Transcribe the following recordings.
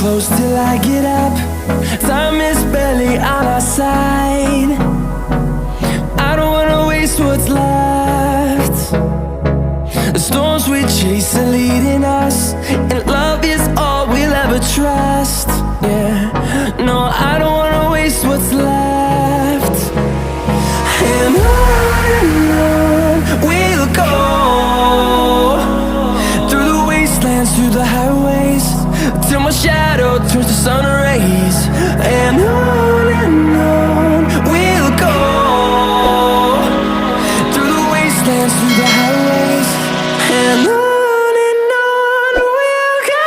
close till I get up. Time is barely on our side. I don't wanna waste what's left. The storms we chase are leading us, and love is all we'll ever trust. Yeah, no, I don't wanna waste what's left. And on we'll go, through the wastelands, through the highways, till my shadow turns to sun rays. And on we'll go, through the wastelands, through the highways, and on we'll go.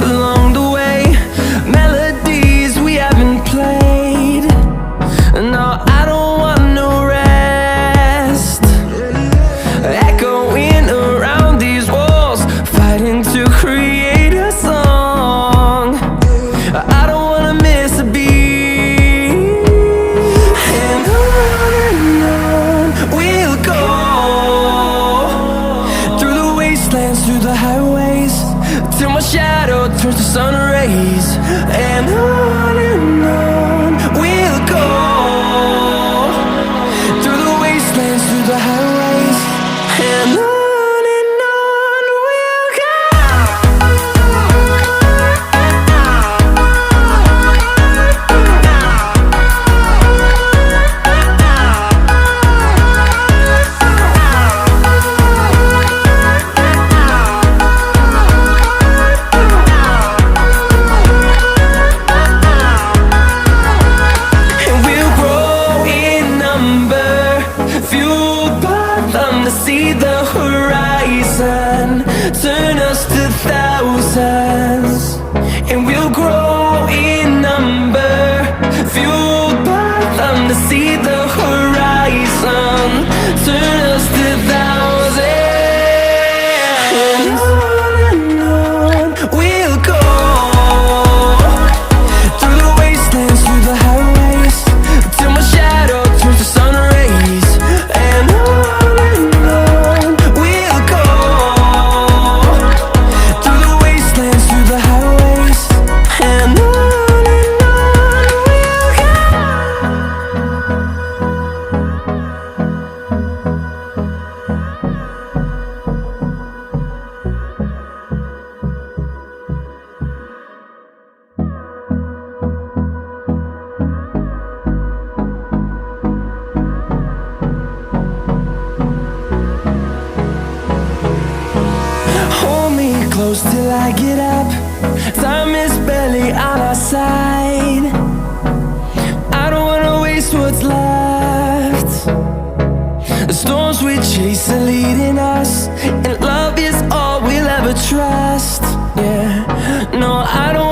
Along the way, melodies we haven't played. No, I don't want no rest. Echoing around these walls, fighting to create a song. I don't wanna miss a beat. And on we'll go, through the wastelands, through the highways, till my shadow turns to sun rays. And on we'll go, through the wastelands, through the highways, and on we'll go. See the horizon, turn us to thousands, and we'll grow in number, fueled by them. To see the horizon, turn us to thousands, and on we'll go, through the wastelands, through the highways, till my shadow turns to sun rays. And close till I get up. Time is barely on our side. I don't wanna waste what's left. The storms we chase are leading us, and love is all we'll ever trust. Yeah, no, I don't